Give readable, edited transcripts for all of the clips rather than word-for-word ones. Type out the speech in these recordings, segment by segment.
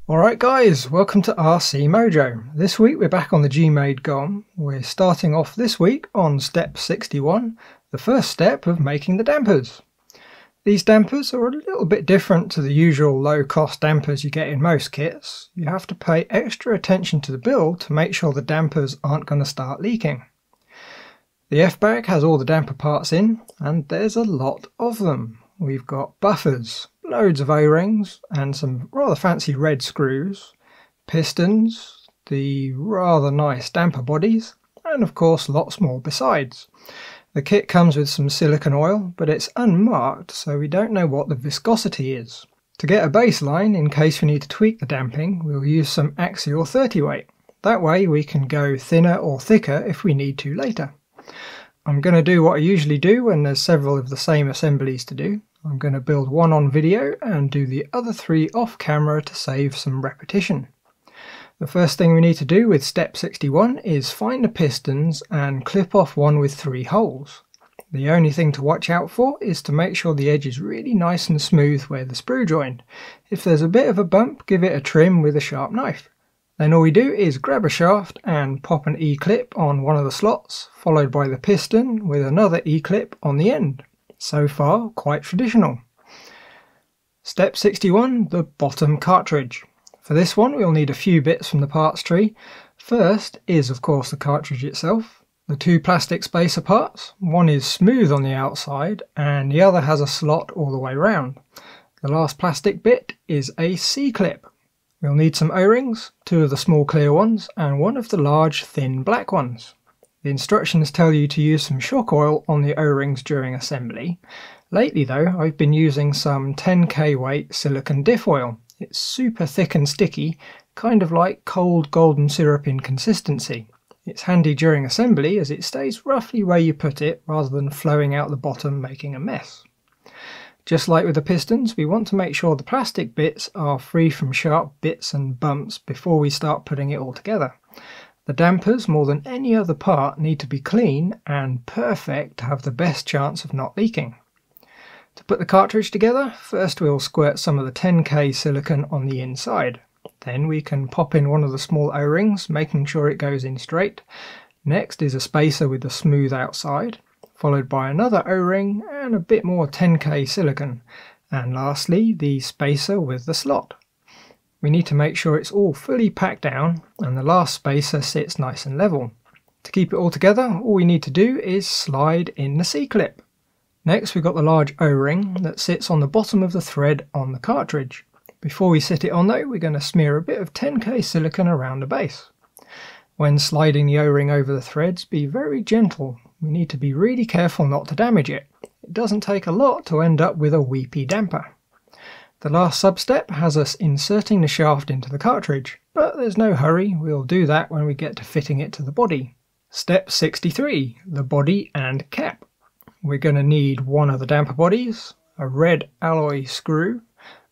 Alright guys, welcome to RC Mojo. This week we're back on the GMade GOM. We're starting off this week on step 61, the first step of making the dampers. These dampers are a little bit different to the usual low-cost dampers you get in most kits. You have to pay extra attention to the build to make sure the dampers aren't going to start leaking. The F-bag has all the damper parts in, and there's a lot of them. We've got buffers, loads of O-rings and some rather fancy red screws, pistons, the rather nice damper bodies, and of course lots more besides. The kit comes with some silicone oil, but it's unmarked, so we don't know what the viscosity is. To get a baseline, in case we need to tweak the damping, we'll use some axial 30 weight. That way we can go thinner or thicker if we need to later. I'm going to do what I usually do when there's several of the same assemblies to do. I'm going to build one on video and do the other three off camera to save some repetition. The first thing we need to do with step 61 is find the pistons and clip off one with 3 holes. The only thing to watch out for is to make sure the edge is really nice and smooth where the sprue joined. If there's a bit of a bump, give it a trim with a sharp knife. Then all we do is grab a shaft and pop an E-clip on one of the slots, followed by the piston with another E-clip on the end. So far, quite traditional. Step 61, the bottom cartridge. For this one we'll need a few bits from the parts tree. First is of course the cartridge itself. The 2 plastic spacer parts, one is smooth on the outside and the other has a slot all the way round. The last plastic bit is a C-clip. We'll need some O-rings, 2 of the small clear ones and 1 of the large thin black ones. The instructions tell you to use some shock oil on the O-rings during assembly. Lately though, I've been using some 10k weight silicone diff oil. It's super thick and sticky, kind of like cold golden syrup in consistency. It's handy during assembly as it stays roughly where you put it rather than flowing out the bottom making a mess. Just like with the pistons, we want to make sure the plastic bits are free from sharp bits and bumps before we start putting it all together. The dampers, more than any other part, need to be clean and perfect to have the best chance of not leaking. To put the cartridge together, first we'll squirt some of the 10k silicone on the inside. Then we can pop in one of the small O-rings, making sure it goes in straight. Next is a spacer with the smooth outside, followed by another O-ring and a bit more 10k silicone. And lastly, the spacer with the slot. We need to make sure it's all fully packed down and the last spacer sits nice and level. To keep it all together, all we need to do is slide in the C-clip. Next we've got the large O-ring that sits on the bottom of the thread on the cartridge. Before we sit it on though, we're going to smear a bit of 10k silicone around the base. When sliding the O-ring over the threads, be very gentle. We need to be really careful not to damage it. It doesn't take a lot to end up with a weepy damper. The last sub-step has us inserting the shaft into the cartridge, but there's no hurry, we'll do that when we get to fitting it to the body. Step 63, the body and cap. We're going to need one of the damper bodies, a red alloy screw,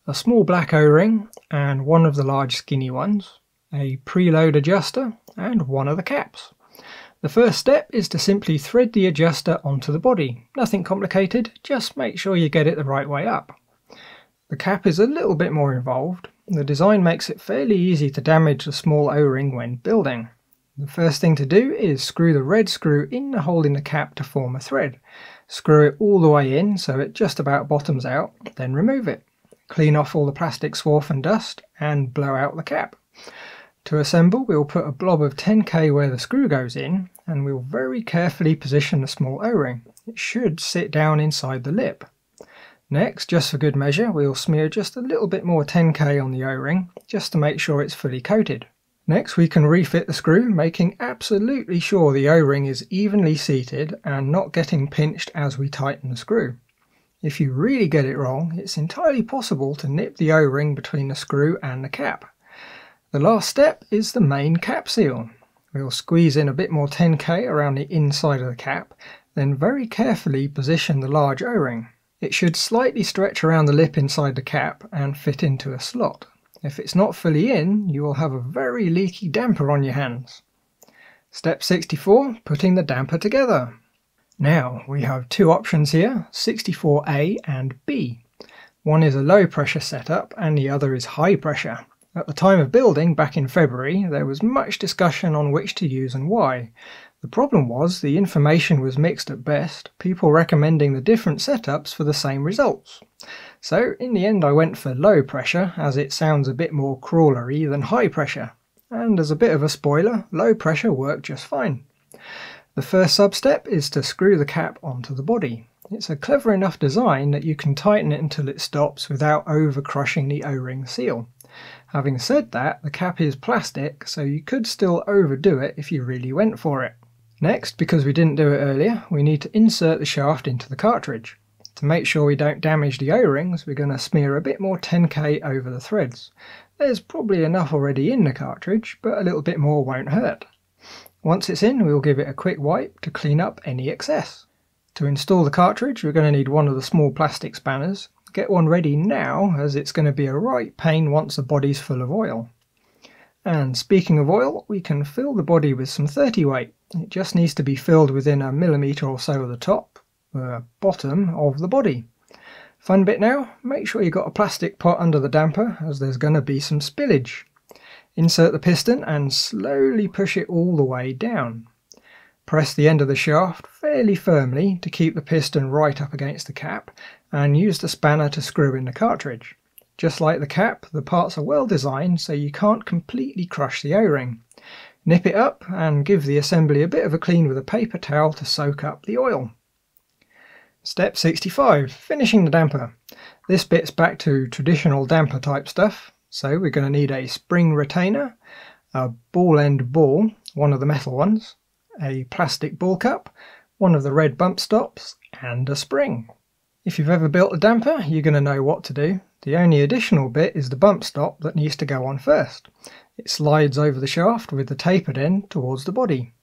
a small black O-ring and one of the large skinny ones, a preload adjuster and one of the caps. The first step is to simply thread the adjuster onto the body. Nothing complicated, just make sure you get it the right way up. The cap is a little bit more involved. The design makes it fairly easy to damage the small O-ring when building. The first thing to do is screw the red screw in the hole in the cap to form a thread. Screw it all the way in so it just about bottoms out, then remove it. Clean off all the plastic swarf and dust and blow out the cap. To assemble, we'll put a blob of 10k where the screw goes in and we'll very carefully position the small O-ring. It should sit down inside the lip. Next, just for good measure, we'll smear just a little bit more 10k on the O-ring, just to make sure it's fully coated. Next we can refit the screw, making absolutely sure the O-ring is evenly seated and not getting pinched as we tighten the screw. If you really get it wrong, it's entirely possible to nip the O-ring between the screw and the cap. The last step is the main cap seal. We'll squeeze in a bit more 10k around the inside of the cap, then very carefully position the large O-ring. It should slightly stretch around the lip inside the cap and fit into a slot. If it's not fully in, you will have a very leaky damper on your hands. Step 64, putting the damper together. Now we have 2 options here, 64A and B. One is a low pressure setup and the other is high pressure. At the time of building, back in February, there was much discussion on which to use and why. The problem was the information was mixed at best, people recommending the different setups for the same results. So in the end I went for low pressure, as it sounds a bit more crawlery than high pressure. And as a bit of a spoiler, low pressure worked just fine. The first sub-step is to screw the cap onto the body. It's a clever enough design that you can tighten it until it stops without over-crushing the O-ring seal. Having said that, the cap is plastic, so you could still overdo it if you really went for it. Next, because we didn't do it earlier, we need to insert the shaft into the cartridge. To make sure we don't damage the O-rings, we're going to smear a bit more 10K over the threads. There's probably enough already in the cartridge, but a little bit more won't hurt. Once it's in, we'll give it a quick wipe to clean up any excess. To install the cartridge, we're going to need one of the small plastic spanners. Get one ready now, as it's going to be a right pain once the body's full of oil. And speaking of oil, we can fill the body with some 30 weight. It just needs to be filled within a millimetre or so of the bottom of the body. Fun bit now, make sure you've got a plastic pot under the damper, as there's going to be some spillage. Insert the piston and slowly push it all the way down. Press the end of the shaft fairly firmly to keep the piston right up against the cap, and use the spanner to screw in the cartridge. Just like the cap, the parts are well designed so you can't completely crush the O-ring. Nip it up and give the assembly a bit of a clean with a paper towel to soak up the oil. Step 65, finishing the damper. This bit's back to traditional damper type stuff, so we're going to need a spring retainer, a ball end ball, one of the metal ones, a plastic ball cup, one of the red bump stops, and a spring. If you've ever built a damper, you're going to know what to do. The only additional bit is the bump stop that needs to go on first. It slides over the shaft with the tapered end towards the body.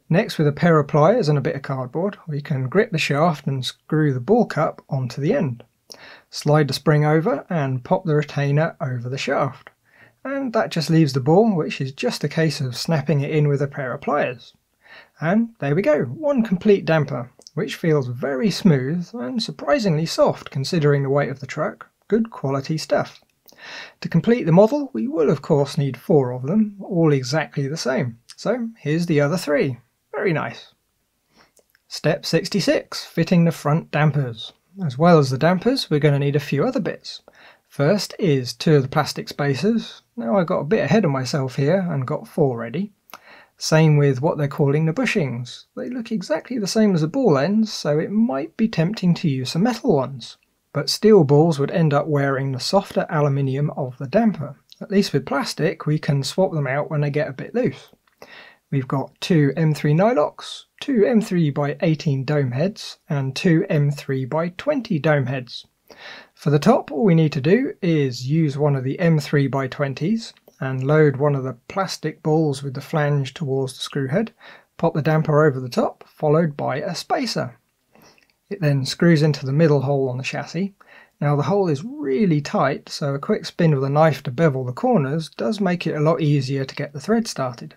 Next, with a pair of pliers and a bit of cardboard, we can grip the shaft and screw the ball cup onto the end. Slide the spring over and pop the retainer over the shaft. And that just leaves the ball, which is just a case of snapping it in with a pair of pliers. And there we go, one complete damper, which feels very smooth and surprisingly soft considering the weight of the truck. Good quality stuff. To complete the model, we will of course need 4 of them, all exactly the same. So here's the other 3. Very nice. Step 66, fitting the front dampers. As well as the dampers, we're going to need a few other bits. First is 2 of the plastic spacers. Now I got a bit ahead of myself here and got 4 ready. Same with what they're calling the bushings. They look exactly the same as the ball ends, so it might be tempting to use some metal ones. But steel balls would end up wearing the softer aluminium of the damper. At least with plastic, we can swap them out when they get a bit loose. We've got 2 M3 nylocks, 2 M3x18 dome heads, and 2 M3x20 dome heads. For the top, all we need to do is use one of the M3x20s and load one of the plastic balls with the flange towards the screw head, pop the damper over the top, followed by a spacer. It then screws into the middle hole on the chassis. Now the hole is really tight, so a quick spin with a knife to bevel the corners does make it a lot easier to get the thread started.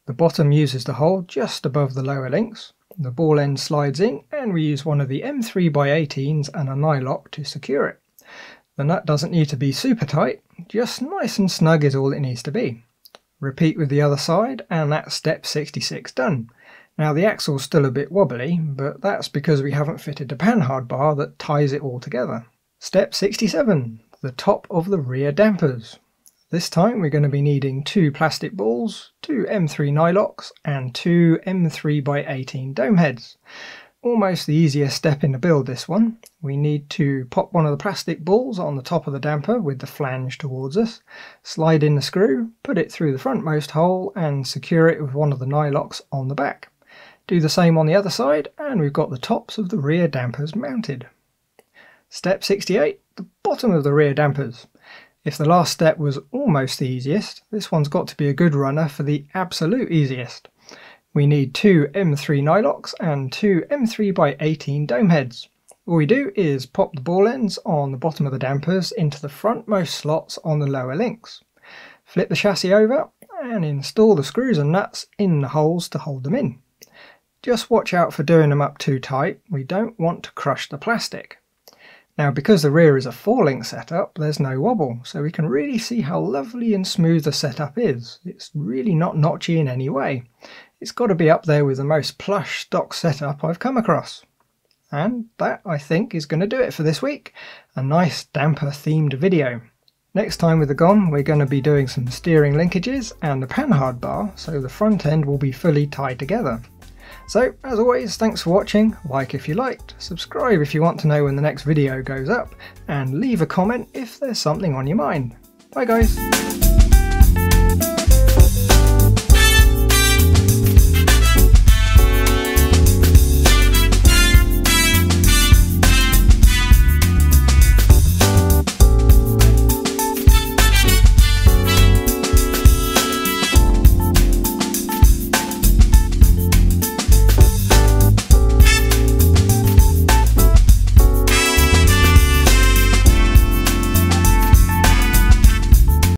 The bottom uses the hole just above the lower links. The ball end slides in and we use one of the M3x18s and a nylock to secure it. The nut doesn't need to be super tight, just nice and snug is all it needs to be. Repeat with the other side and that's step 66 done. Now the axle's still a bit wobbly, but that's because we haven't fitted the panhard bar that ties it all together. Step 67, the top of the rear dampers. This time we're going to be needing 2 plastic balls, 2 M3 nylocks and 2 M3x18 dome heads. Almost the easiest step in the build, this one. We need to pop one of the plastic balls on the top of the damper with the flange towards us, slide in the screw, put it through the frontmost hole and secure it with one of the nylocks on the back. Do the same on the other side and we've got the tops of the rear dampers mounted. Step 68, the bottom of the rear dampers. If the last step was almost the easiest, this one's got to be a good runner for the absolute easiest. We need 2 M3 nylocks and 2 M3x18 dome heads. All we do is pop the ball ends on the bottom of the dampers into the frontmost slots on the lower links. Flip the chassis over and install the screws and nuts in the holes to hold them in. Just watch out for doing them up too tight, we don't want to crush the plastic. Now because the rear is a 4-link setup, there's no wobble, so we can really see how lovely and smooth the setup is. It's really not notchy in any way. It's got to be up there with the most plush stock setup I've come across. And that, I think, is going to do it for this week. A nice damper themed video. Next time with the GOM we're going to be doing some steering linkages and the panhard bar, so the front end will be fully tied together. So as always, thanks for watching, like if you liked, subscribe if you want to know when the next video goes up, and leave a comment if there's something on your mind. Bye guys!